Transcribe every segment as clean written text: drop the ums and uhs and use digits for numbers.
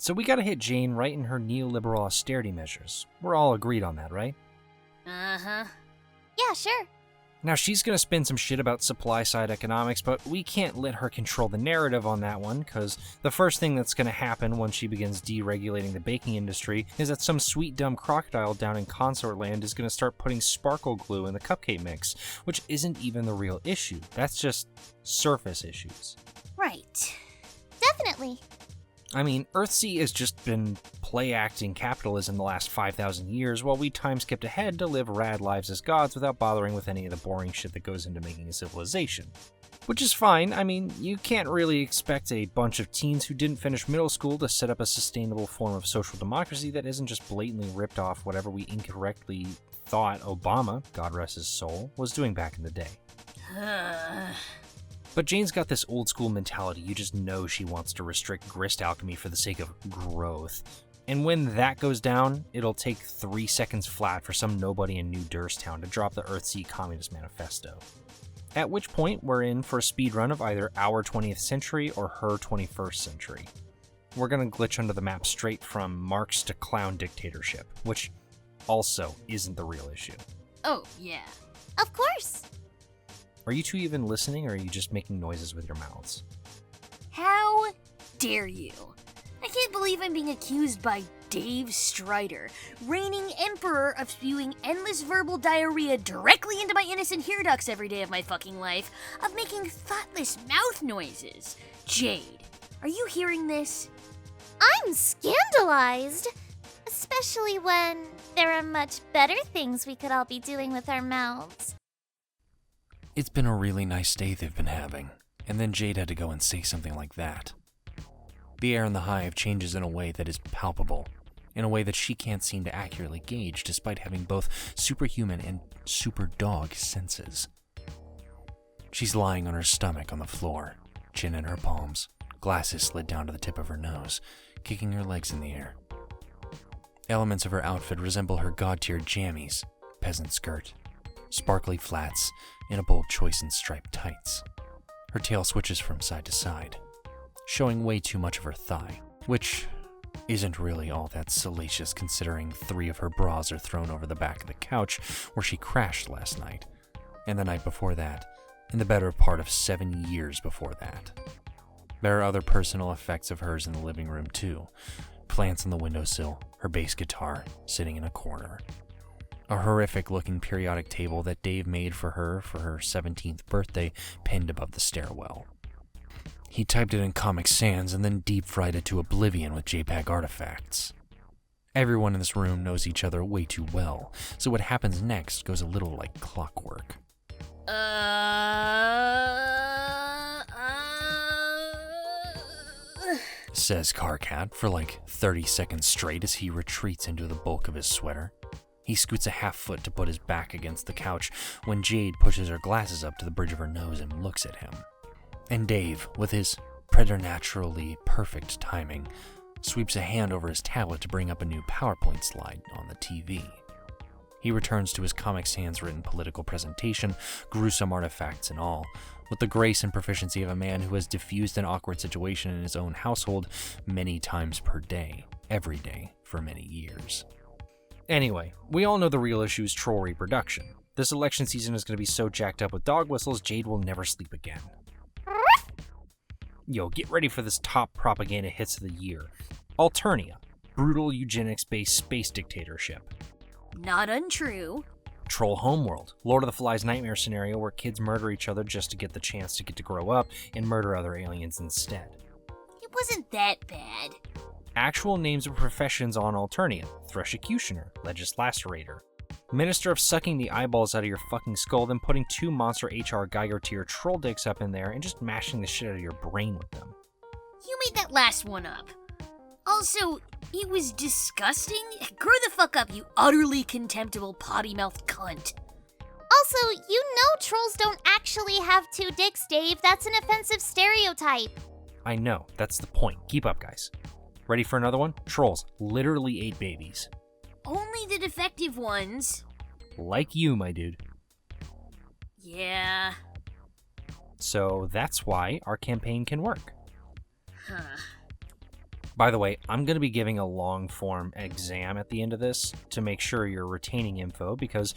So we gotta hit Jane right in her neoliberal austerity measures. We're all agreed on that, right? Uh-huh. Yeah, sure. Now she's gonna spin some shit about supply-side economics, but we can't let her control the narrative on that one, because the first thing that's gonna happen when she begins deregulating the baking industry is that some sweet dumb crocodile down in Consortland is gonna start putting sparkle glue in the cupcake mix, which isn't even the real issue. That's just surface issues. Right. Definitely. I mean, Earthsea has just been play-acting capitalism the last 5,000 years while we time-skipped ahead to live rad lives as gods without bothering with any of the boring shit that goes into making a civilization. Which is fine. I mean, you can't really expect a bunch of teens who didn't finish middle school to set up a sustainable form of social democracy that isn't just blatantly ripped off whatever we incorrectly thought Obama, God rest his soul, was doing back in the day. But Jane's got this old school mentality. You just know she wants to restrict grist alchemy for the sake of growth. And when that goes down, it'll take 3 seconds flat for some nobody in New Durstown to drop the Earthsea Communist Manifesto. At which point, we're in for a speedrun of either our 20th century or her 21st century. We're gonna glitch under the map straight from Marx to clown dictatorship, which also isn't the real issue. Oh, yeah. Of course. Are you two even listening, or are you just making noises with your mouths? How dare you? I can't believe I'm being accused by Dave Strider, reigning emperor of spewing endless verbal diarrhea directly into my innocent hair ducts every day of my fucking life, of making thoughtless mouth noises. Jade, are you hearing this? I'm scandalized. Especially when there are much better things we could all be doing with our mouths. It's been a really nice day they've been having, and then Jade had to go and say something like that. The air in the hive changes in a way that is palpable, in a way that she can't seem to accurately gauge despite having both superhuman and super dog senses. She's lying on her stomach on the floor, chin in her palms, glasses slid down to the tip of her nose, kicking her legs in the air. Elements of her outfit resemble her god-tier jammies, peasant skirt, sparkly flats, and a bold choice in striped tights. Her tail switches from side to side, showing way too much of her thigh, which isn't really all that salacious considering 3 of her bras are thrown over the back of the couch where she crashed last night, and the night before that, and the better part of 7 years before that. There are other personal effects of hers in the living room too. Plants on the windowsill, her bass guitar sitting in a corner. A horrific-looking periodic table that Dave made for her 17th birthday pinned above the stairwell. He typed it in Comic Sans and then deep-fried it to oblivion with JPEG artifacts. Everyone in this room knows each other way too well, so what happens next goes a little like clockwork. Says Carcat for like 30 seconds straight as he retreats into the bulk of his sweater. He scoots a half foot to put his back against the couch when Jade pushes her glasses up to the bridge of her nose and looks at him. And Dave, with his preternaturally perfect timing, sweeps a hand over his tablet to bring up a new PowerPoint slide on the TV. He returns to his Comic Sans written political presentation, gruesome artifacts and all, with the grace and proficiency of a man who has diffused an awkward situation in his own household many times per day, every day, for many years. Anyway, we all know the real issue is troll reproduction. This election season is going to be so jacked up with dog whistles, Jade will never sleep again. Yo, get ready for this top propaganda hits of the year. Alternia, brutal eugenics-based space dictatorship. Not untrue. Troll Homeworld, Lord of the Flies nightmare scenario where kids murder each other just to get the chance to get to grow up and murder other aliens instead. It wasn't that bad. Actual names of professions on Alternia: Threshicutioner, Legislacerator, Minister of sucking the eyeballs out of your fucking skull, then putting 2 monster HR Geiger tier troll dicks up in there and just mashing the shit out of your brain with them. You made that last one up. Also, it was disgusting. Grow the fuck up, you utterly contemptible potty-mouthed cunt. Also, you know trolls don't actually have 2 dicks, Dave. That's an offensive stereotype. I know, that's the point. Keep up, guys. Ready for another one? Trolls literally ate babies. Only the defective ones. Like you, my dude. Yeah. So that's why our campaign can work. Huh. By the way, I'm going to be giving a long-form exam at the end of this to make sure you're retaining info, because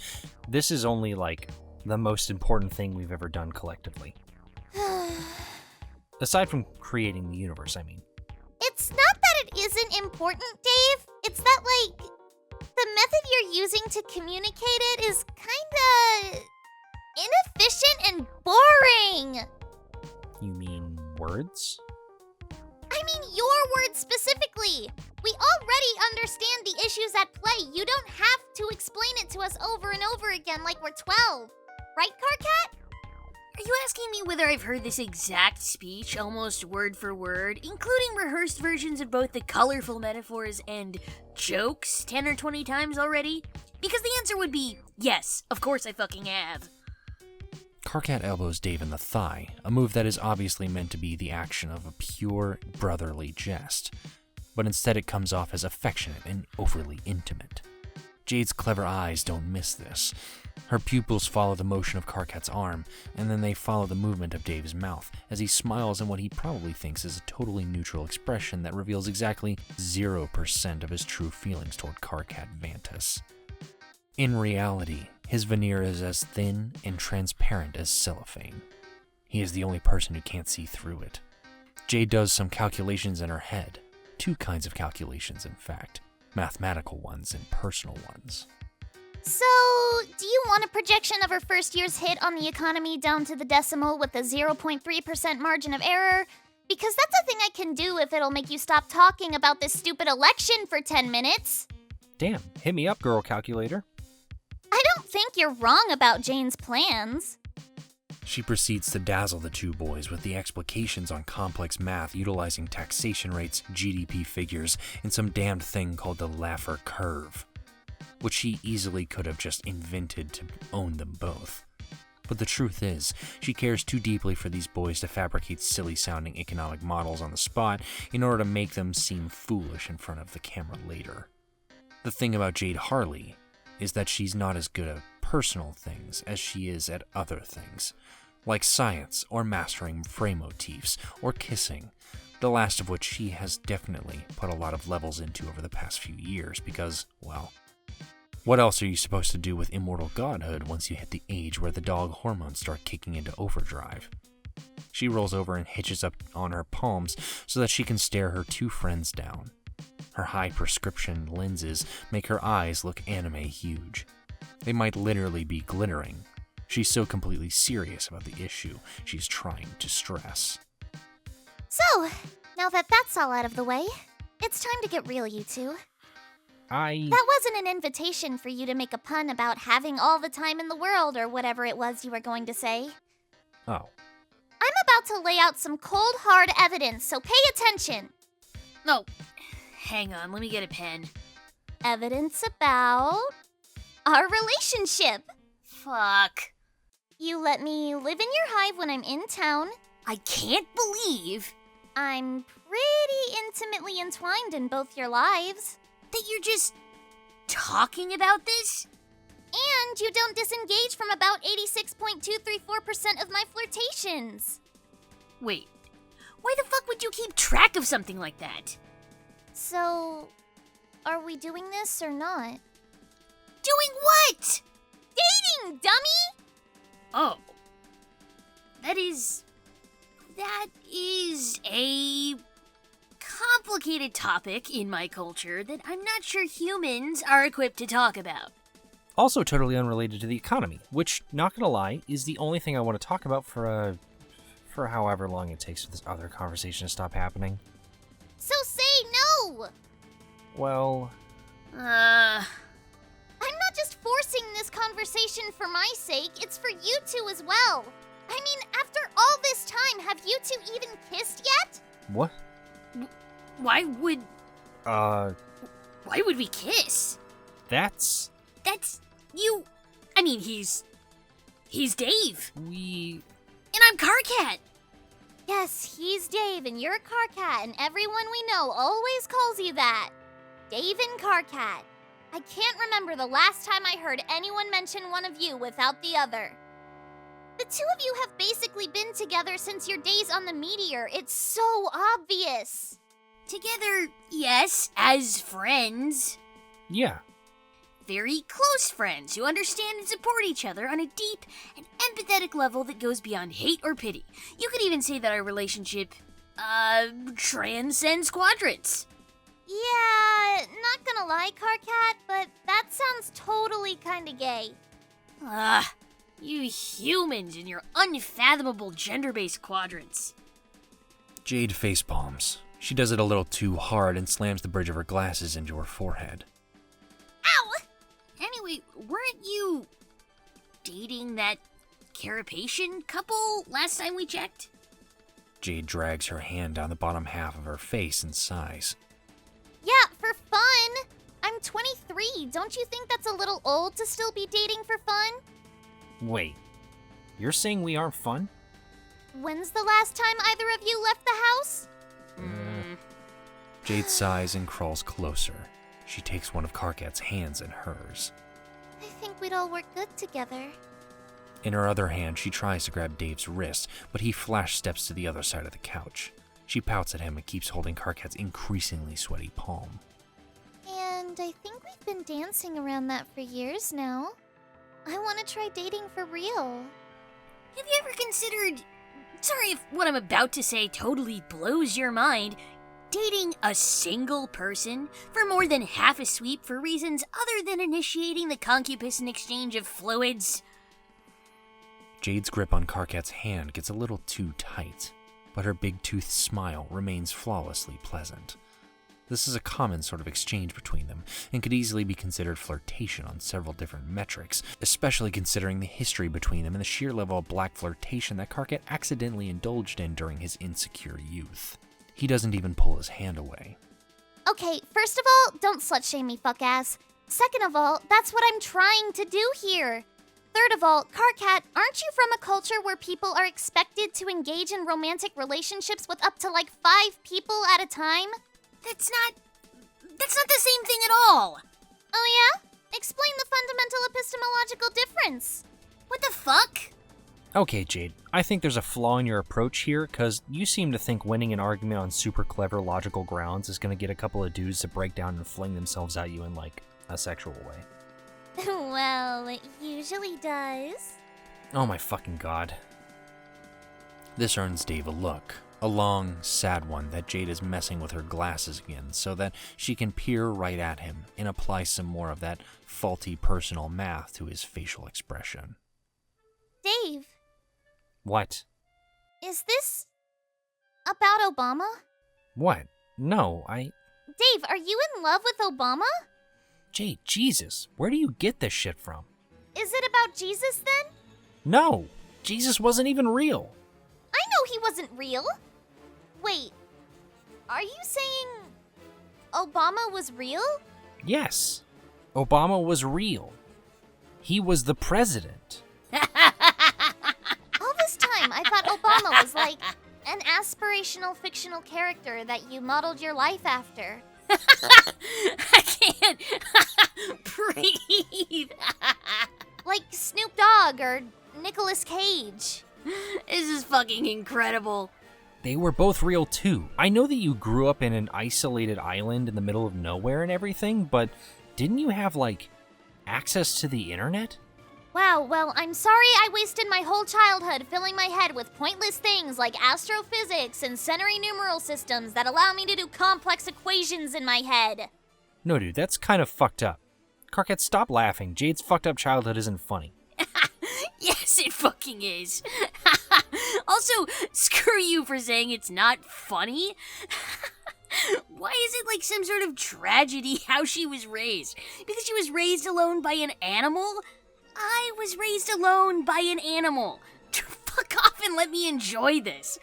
this is only, like, the most important thing we've ever done collectively. Aside from creating the universe, I mean. It's not that it isn't important, Dave. It's that, like, the method you're using to communicate it is kinda inefficient and boring. You mean words? I mean your words specifically. We already understand the issues at play. You don't have to explain it to us over and over again like we're 12. Right, Carcat? Are you asking me whether I've heard this exact speech, almost word for word, including rehearsed versions of both the colorful metaphors and jokes 10 or 20 times already? Because the answer would be yes, of course I fucking have. Carcat elbows Dave in the thigh, a move that is obviously meant to be the action of a pure brotherly jest, but instead it comes off as affectionate and overly intimate. Jade's clever eyes don't miss this. Her pupils follow the motion of Carcat's arm, and then they follow the movement of Dave's mouth, as he smiles in what he probably thinks is a totally neutral expression that reveals exactly 0% of his true feelings toward Carcat Vantus. In reality, his veneer is as thin and transparent as cellophane. He is the only person who can't see through it. Jade does some calculations in her head. 2 kinds of calculations, in fact. Mathematical ones and personal ones. So, do you want a projection of her first year's hit on the economy down to the decimal with a 0.3% margin of error? Because that's a thing I can do if it'll make you stop talking about this stupid election for 10 minutes. Damn, hit me up, girl calculator. I don't think you're wrong about Jane's plans. She proceeds to dazzle the 2 boys with the explications on complex math utilizing taxation rates, GDP figures, and some damned thing called the Laffer curve, which she easily could have just invented to own them both. But the truth is, she cares too deeply for these boys to fabricate silly-sounding economic models on the spot in order to make them seem foolish in front of the camera later. The thing about Jade Harley is that she's not as good at personal things as she is at other things, like science or mastering frame motifs or kissing, the last of which she has definitely put a lot of levels into over the past few years because, well, what else are you supposed to do with immortal godhood once you hit the age where the dog hormones start kicking into overdrive? She rolls over and hitches up on her palms so that she can stare her 2 friends down. Her high prescription lenses make her eyes look anime huge. They might literally be glittering. She's so completely serious about the issue she's trying to stress. So, now that that's all out of the way, it's time to get real, you 2. That wasn't an invitation for you to make a pun about having all the time in the world or whatever it was you were going to say. Oh. I'm about to lay out some cold, hard evidence, so pay attention. Oh, hang on, let me get a pen. Evidence about our relationship. Fuck. You let me live in your hive when I'm in town. I can't believe I'm pretty intimately entwined in both your lives. that you're just talking about this. And you don't disengage from about 86.234% of my flirtations. Wait, why the fuck would you keep track of something like that? So, are we doing this or not? Doing what? Dating, dummy! Oh. That is a complicated topic in my culture that I'm not sure humans are equipped to talk about. Also totally unrelated to the economy, which, not gonna lie, is the only thing I want to talk about for however long it takes for this other conversation to stop happening. So say no! Well... I'm not just forcing this conversation for my sake, it's for you two as well. I mean, after all this time, have you two even kissed yet? What? Why would we kiss? That's you. I mean, he's Dave. And I'm Carcat. Yes, he's Dave, and you're Carcat, and everyone we know always calls you that. Dave and Carcat. I can't remember the last time I heard anyone mention one of you without the other. The two of you have basically been together since your days on the Meteor. It's so obvious. Together, yes, as friends. Yeah. Very close friends who understand and support each other on a deep and empathetic level that goes beyond hate or pity. You could even say that our relationship, transcends quadrants. Yeah, not gonna lie, Carcat, but that sounds totally kinda gay. You humans and your unfathomable gender-based quadrants. Jade facepalms. She does it a little too hard and slams the bridge of her glasses into her forehead. Ow! Anyway, weren't you dating that carapacian couple last time we checked? Jade drags her hand down the bottom half of her face and sighs. Yeah, for fun! I'm 23. Don't you think that's a little old to still be dating for fun? Wait, you're saying we aren't fun? When's the last time either of you left the house? Jade sighs and crawls closer. She takes one of Carcat's hands in hers. I think we'd all work good together. In her other hand, she tries to grab Dave's wrist, but he flash steps to the other side of the couch. She pouts at him and keeps holding Carcat's increasingly sweaty palm. And I think we've been dancing around that for years now. I want to try dating for real. Have you ever considered, sorry if what I'm about to say totally blows your mind, dating a single person for more than half a sweep for reasons other than initiating the concupiscent exchange of fluids? Jade's grip on Carcat's hand gets a little too tight, but her big-toothed smile remains flawlessly pleasant. This is a common sort of exchange between them, and could easily be considered flirtation on several different metrics, especially considering the history between them and the sheer level of black flirtation that Carcat accidentally indulged in during his insecure youth. He doesn't even pull his hand away. Okay, first of all, don't slut-shame me, fuck-ass. Second of all, that's what I'm trying to do here. Third of all, Carcat, aren't you from a culture where people are expected to engage in romantic relationships with up to like 5 people at a time? That's not the same thing at all. Oh yeah? Explain the fundamental epistemological difference. What the fuck? Okay, Jade, I think there's a flaw in your approach here, because you seem to think winning an argument on super clever logical grounds is going to get a couple of dudes to break down and fling themselves at you in, like, a sexual way. Well, it usually does. Oh my fucking god. This earns Dave a look. A long, sad one that Jade is messing with her glasses again so that she can peer right at him and apply some more of that faulty personal math to his facial expression. Dave, What? is this about Obama? What? No, Dave, are you in love with Obama? Jade, Jesus, where do you get this shit from? Is it about Jesus then? No, Jesus wasn't even real. I know he wasn't real. Wait, are you saying Obama was real? Yes, Obama was real. He was the president. All this time, I thought Obama was like an aspirational fictional character that you modeled your life after. I can't breathe. Like Snoop Dogg or Nicolas Cage. This is fucking incredible. They were both real too. I know that you grew up in an isolated island in the middle of nowhere and everything, but didn't you have, like, access to the internet? Wow, well, I'm sorry I wasted my whole childhood filling my head with pointless things like astrophysics and century numeral systems that allow me to do complex equations in my head. No, dude, that's kind of fucked up. Carcat, stop laughing. Jade's fucked up childhood isn't funny. Yes, it fucking is. Also, screw you for saying it's not funny. Why is it like some sort of tragedy how she was raised? Because she was raised alone by an animal? I was raised alone by an animal. Fuck off and let me enjoy this.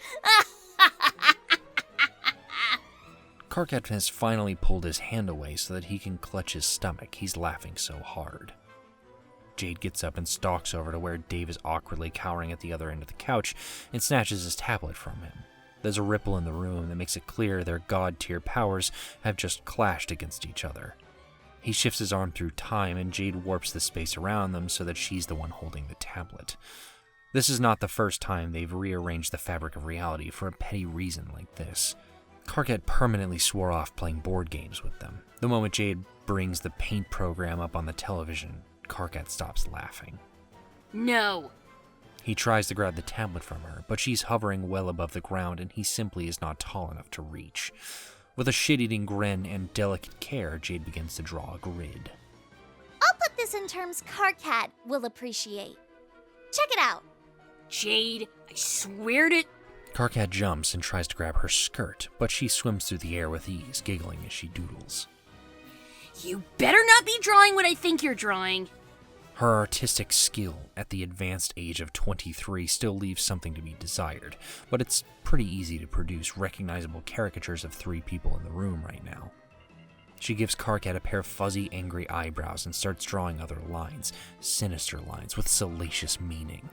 Carcat has finally pulled his hand away so that he can clutch his stomach. He's laughing so hard. Jade gets up and stalks over to where Dave is awkwardly cowering at the other end of the couch and snatches his tablet from him. There's a ripple in the room that makes it clear their god-tier powers have just clashed against each other. He shifts his arm through time and Jade warps the space around them so that she's the one holding the tablet. This is not the first time they've rearranged the fabric of reality for a petty reason like this. Karkat permanently swore off playing board games with them. The moment Jade brings the paint program up on the television, Karkat stops laughing. No. He tries to grab the tablet from her, but she's hovering well above the ground and he simply is not tall enough to reach. With a shit-eating grin and delicate care, Jade begins to draw a grid. I'll put this in terms Karkat will appreciate. Check it out. Jade, I swear to... Karkat jumps and tries to grab her skirt, but she swims through the air with ease, giggling as she doodles. You better not be drawing what I think you're drawing. Her artistic skill at the advanced age of 23 still leaves something to be desired, but it's pretty easy to produce recognizable caricatures of 3 people in the room right now. She gives Karkat a pair of fuzzy, angry eyebrows and starts drawing other lines, sinister lines with salacious meaning.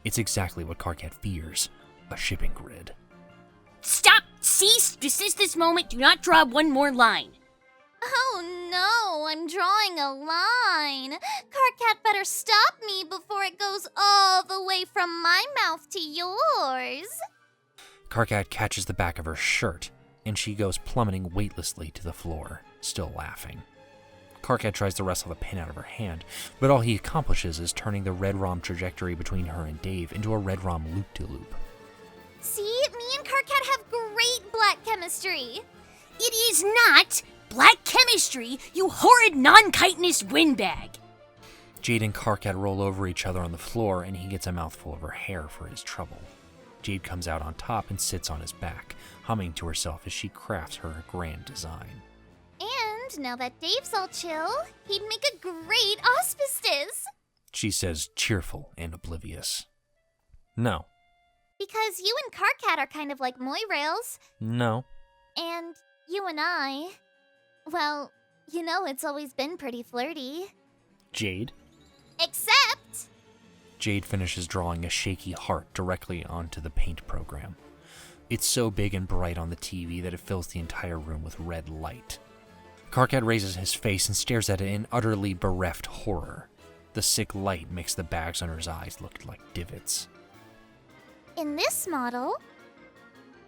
It's exactly what Karkat fears, a shipping grid. Stop! Cease! Desist this moment. Do not draw one more line. Oh no, I'm drawing a line. Karkat better stop me before it goes all the way from my mouth to yours. Karkat catches the back of her shirt, and she goes plummeting weightlessly to the floor, still laughing. Karkat tries to wrestle the pin out of her hand, but all he accomplishes is turning the red ROM trajectory between her and Dave into a red ROM loop-de-loop. See, me and Karkat have great black chemistry. It is not black chemistry, you horrid non-chitinous windbag. Jade and Karkat roll over each other on the floor, and he gets a mouthful of her hair for his trouble. Jade comes out on top and sits on his back, humming to herself as she crafts her grand design. And now that Dave's all chill, he'd make a great auspicious. She says, cheerful and oblivious. No. Because you and Karkat are kind of like Moirails. No. And you and I, well, you know it's always been pretty flirty. Jade? Except... Jade finishes drawing a shaky heart directly onto the paint program. It's so big and bright on the TV that it fills the entire room with red light. Karkat raises his face and stares at it in utterly bereft horror. The sick light makes the bags under his eyes look like divots. In this model,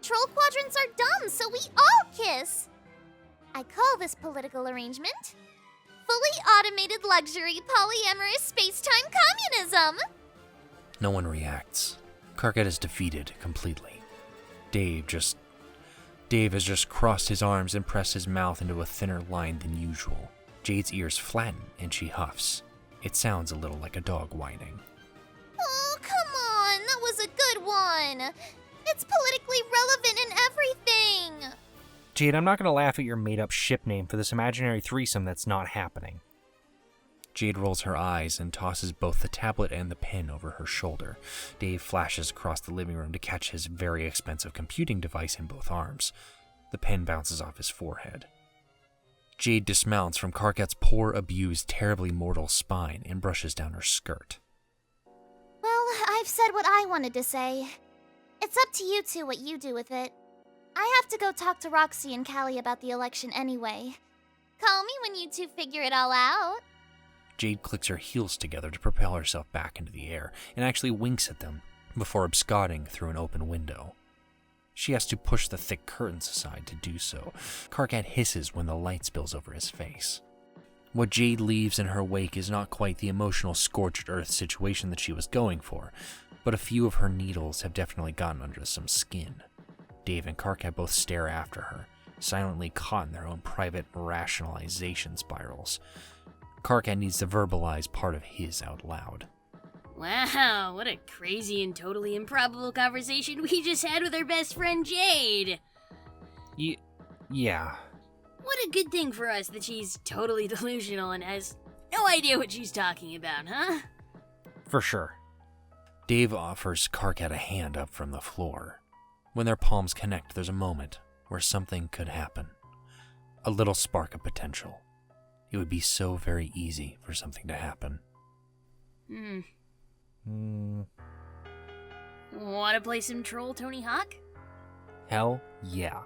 troll quadrants are dumb, so we all kiss. I call this political arrangement fully automated luxury polyamorous space-time communism. No one reacts. Karkat is defeated completely. Dave has just crossed his arms and pressed his mouth into a thinner line than usual. Jade's ears flatten and she huffs. It sounds a little like a dog whining. Oh, come on, that was a good one. It's politically relevant in everything. Jade, I'm not going to laugh at your made-up ship name for this imaginary threesome that's not happening. Jade rolls her eyes and tosses both the tablet and the pen over her shoulder. Dave flashes across the living room to catch his very expensive computing device in both arms. The pen bounces off his forehead. Jade dismounts from Karkat's poor, abused, terribly mortal spine and brushes down her skirt. Well, I've said what I wanted to say. It's up to you two what you do with it. I have to go talk to Roxy and Callie about the election anyway. Call me when you two figure it all out. Jade clicks her heels together to propel herself back into the air and actually winks at them before absconding through an open window. She has to push the thick curtains aside to do so. Karkat hisses when the light spills over his face. What Jade leaves in her wake is not quite the emotional scorched earth situation that she was going for, but a few of her needles have definitely gotten under some skin. Dave and Karkat both stare after her, silently caught in their own private rationalization spirals. Karkat needs to verbalize part of his out loud. Wow, what a crazy and totally improbable conversation we just had with our best friend Jade. Yeah. What a good thing for us that she's totally delusional and has no idea what she's talking about, huh? For sure. Dave offers Karkat a hand up from the floor. When their palms connect, there's a moment where something could happen. A little spark of potential. It would be so very easy for something to happen. Wanna play some Troll, Tony Hawk? Hell yeah.